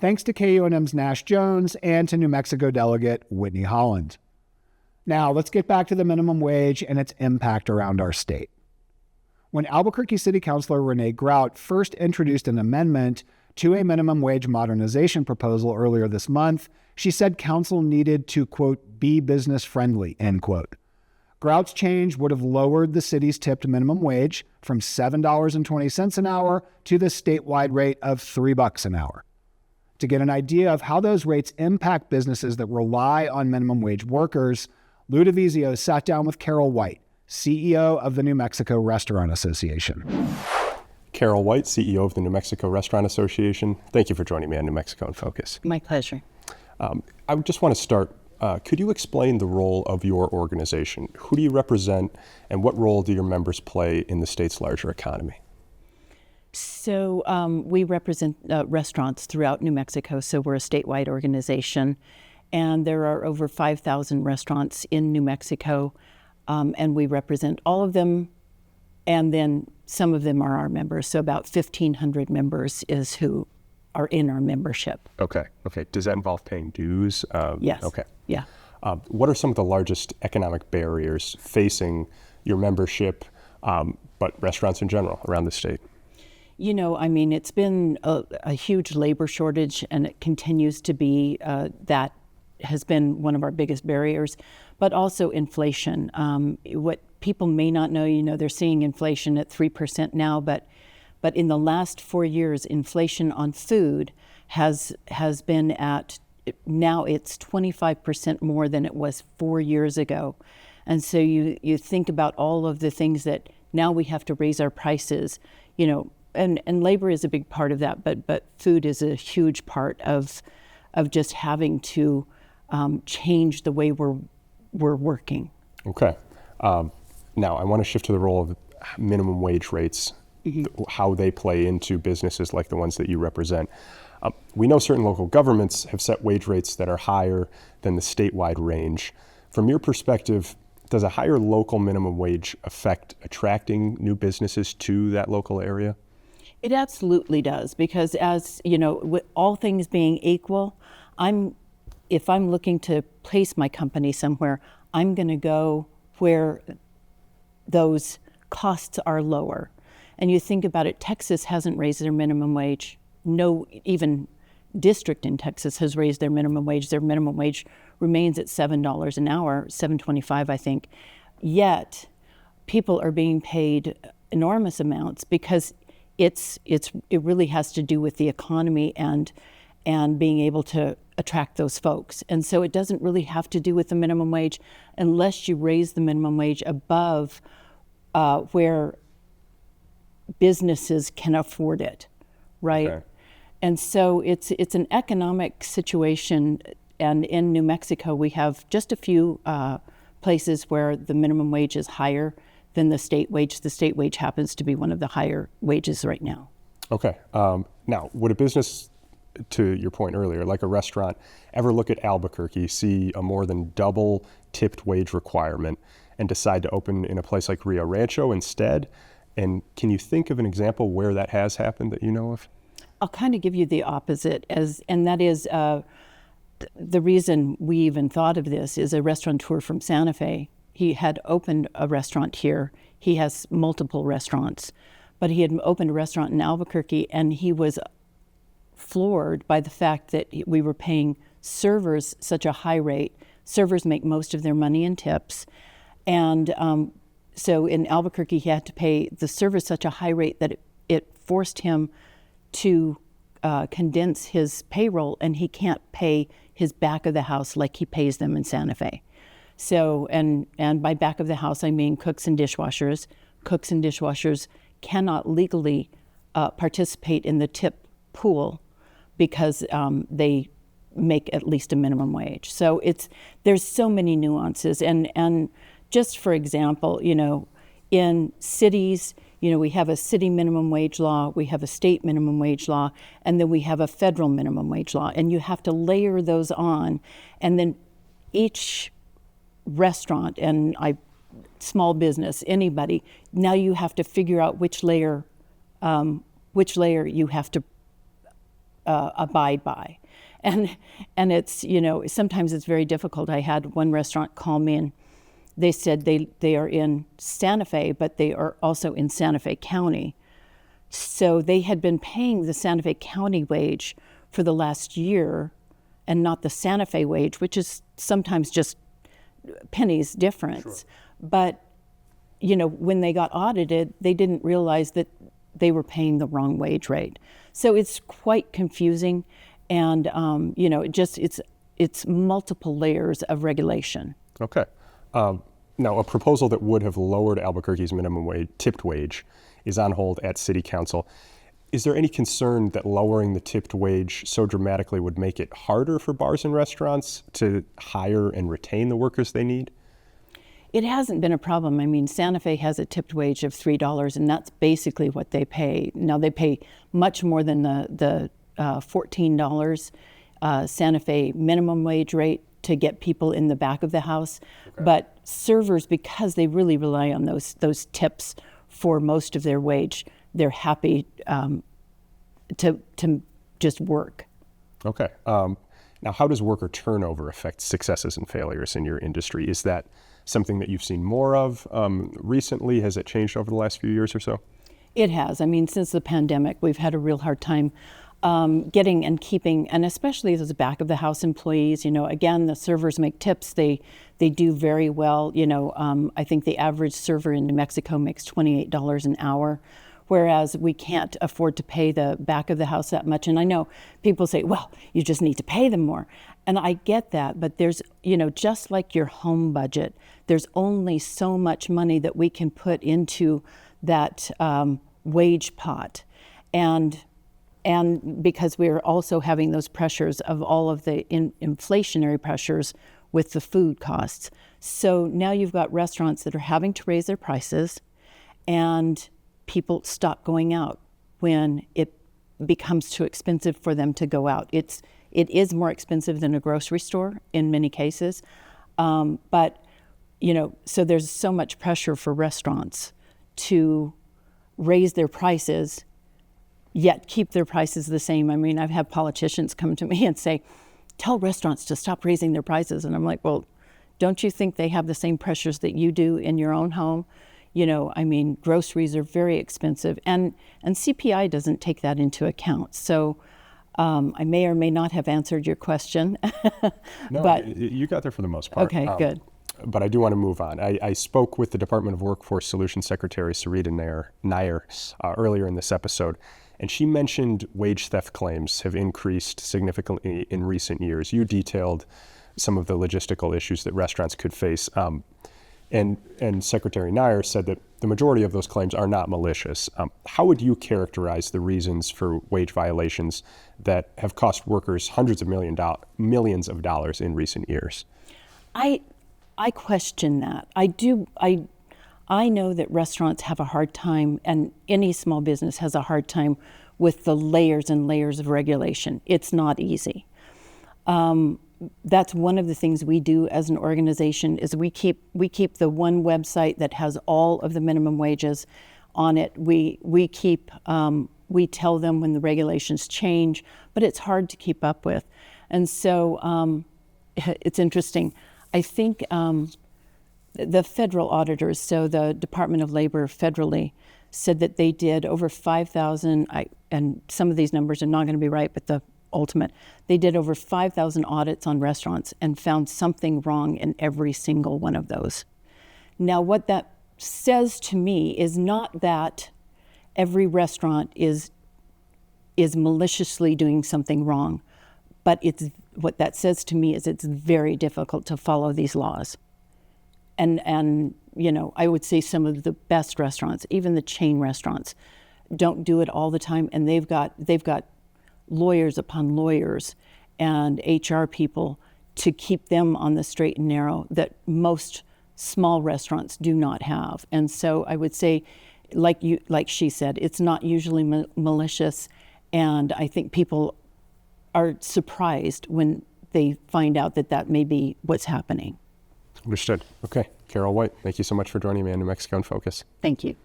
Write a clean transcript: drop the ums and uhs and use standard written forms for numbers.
Thanks to KUNM's Nash Jones and to New Mexico delegate Whitney Holland. Now, let's get back to the minimum wage and its impact around our state. When Albuquerque City Councilor Renee Grout first introduced an amendment to a minimum wage modernization proposal earlier this month, she said council needed to, quote, be business friendly, end quote. Grout's change would have lowered the city's tipped minimum wage from $7.20 an hour to the statewide rate of $3 an hour. To get an idea of how those rates impact businesses that rely on minimum wage workers, Lou DeVizio sat down with Carol White, CEO of the New Mexico Restaurant Association. Carol White, CEO of the New Mexico Restaurant Association. Thank you for joining me on New Mexico in Focus. My pleasure. I just want to start, could you explain the role of your organization? Who do you represent, and what role do your members play in the state's larger economy? So we represent restaurants throughout New Mexico, so we're a statewide organization, and there are over 5,000 restaurants in New Mexico, and we represent all of them, and then some of them are our members, so about 1,500 members is who are in our membership. Okay. Does that involve paying dues? Yes. Okay. Yeah. What are some of the largest economic barriers facing your membership, but restaurants in general around the state? You know, I mean, it's been a huge labor shortage, and it continues to be. That has been one of our biggest barriers, but also inflation. What people may not know, they're seeing inflation at 3% now, but in the last 4 years, inflation on food has been at, now it's 25% more than it was 4 years ago. And so you think about all of the things that now we have to raise our prices, and labor is a big part of that, but food is a huge part of just having to change the way we're working. Okay. Now I want to shift to the role of minimum wage rates, how they play into businesses like the ones that you represent. We know certain local governments have set wage rates that are higher than the statewide range. From your perspective, does a higher local minimum wage affect attracting new businesses to that local area? It absolutely does, because as with all things being equal, if I'm looking to place my company somewhere, I'm going to go where those costs are lower. And you think about it, Texas hasn't raised their minimum wage. No, even district in Texas has raised their minimum wage. Their minimum wage remains at $7 an hour, $7.25, I think. Yet people are being paid enormous amounts because it really has to do with the economy and being able to attract those folks. And so it doesn't really have to do with the minimum wage unless you raise the minimum wage above where businesses can afford it, right? Okay. And so it's an economic situation, and in New Mexico we have just a few places where the minimum wage is higher than the state wage. The state wage happens to be one of the higher wages right now. Okay. Now, would a business, to your point earlier, like a restaurant, ever look at Albuquerque, see a more than double tipped wage requirement, and decide to open in a place like Rio Rancho instead? And can you think of an example where that has happened that you know of? I'll kind of give you the opposite, and that is the reason we even thought of this is a restaurateur from Santa Fe. He had opened a restaurant here. He has multiple restaurants, but he had opened a restaurant in Albuquerque, and he was floored by the fact that we were paying servers such a high rate. Servers make most of their money in tips, and so in Albuquerque he had to pay the servers such a high rate that it forced him to condense his payroll, and he can't pay his back of the house like he pays them in Santa Fe. So, and by back of the house, I mean cooks and dishwashers. Cooks and dishwashers cannot legally participate in the tip pool because they make at least a minimum wage. So there's so many nuances. And just for example, in cities, we have a city minimum wage law, we have a state minimum wage law, and then we have a federal minimum wage law. And you have to layer those on. And then each restaurant and small business, anybody, now you have to figure out which layer you have to abide by. And it's, sometimes it's very difficult. I had one restaurant call me and they said they are in Santa Fe, but they are also in Santa Fe County. So they had been paying the Santa Fe County wage for the last year and not the Santa Fe wage, which is sometimes just pennies difference. Sure. But, when they got audited, they didn't realize that they were paying the wrong wage rate. So it's quite confusing. And, it's multiple layers of regulation. Okay. Now, a proposal that would have lowered Albuquerque's minimum wage, tipped wage, is on hold at City Council. Is there any concern that lowering the tipped wage so dramatically would make it harder for bars and restaurants to hire and retain the workers they need? It hasn't been a problem. I mean, Santa Fe has a tipped wage of $3, and that's basically what they pay. Now, they pay much more than the $14 Santa Fe minimum wage rate to get people in the back of the house. Okay. But servers, because they really rely on those tips for most of their wage, they're happy to just work. Okay. Now, how does worker turnover affect successes and failures in your industry? Is that something that you've seen more of recently? Has it changed over the last few years or so? It has. I mean, since the pandemic, we've had a real hard time getting and keeping, and especially those back of the house employees. Again, the servers make tips. They do very well. I think the average server in New Mexico makes $28 an hour, whereas we can't afford to pay the back of the house that much. And I know people say, well, you just need to pay them more. And I get that, but there's, just like your home budget, there's only so much money that we can put into that wage pot. And because we're also having those pressures of all of the inflationary pressures with the food costs. So now you've got restaurants that are having to raise their prices, and people stop going out when it becomes too expensive for them to go out. It is more expensive than a grocery store in many cases. But, so there's so much pressure for restaurants to raise their prices, yet keep their prices the same. I mean, I've had politicians come to me and say, tell restaurants to stop raising their prices. And I'm like, well, don't you think they have the same pressures that you do in your own home? I mean, groceries are very expensive, and CPI doesn't take that into account. So I may or may not have answered your question. No, but you got there for the most part. Okay, good. But I do want to move on. I spoke with the Department of Workforce Solutions Secretary, Sarita Nair, earlier in this episode, and she mentioned wage theft claims have increased significantly in recent years. You detailed some of the logistical issues that restaurants could face. And Secretary Nair said that the majority of those claims are not malicious. How would you characterize the reasons for wage violations that have cost workers hundreds of millions of dollars in recent years? I question that. I know that restaurants have a hard time, and any small business has a hard time with the layers and layers of regulation. It's not easy. That's one of the things we do as an organization is we keep the one website that has all of the minimum wages on it. We tell them when the regulations change, but it's hard to keep up with. And so it's interesting. I think the federal auditors, so the Department of Labor federally, said that they did over 5,000, and some of these numbers are not going to be right, but the ultimate, they did over 5,000 audits on restaurants and found something wrong in every single one of those. Now, what that says to me is not that every restaurant is maliciously doing something wrong, but what that says to me is it's very difficult to follow these laws. And I would say some of the best restaurants, even the chain restaurants, don't do it all the time, and they've got lawyers upon lawyers and HR people to keep them on the straight and narrow that most small restaurants do not have. And so I would say, like she said, it's not usually malicious, and I think people are surprised when they find out that may be what's happening. Understood. Okay. Carol White, thank you so much for joining me on New Mexico in Focus. Thank you.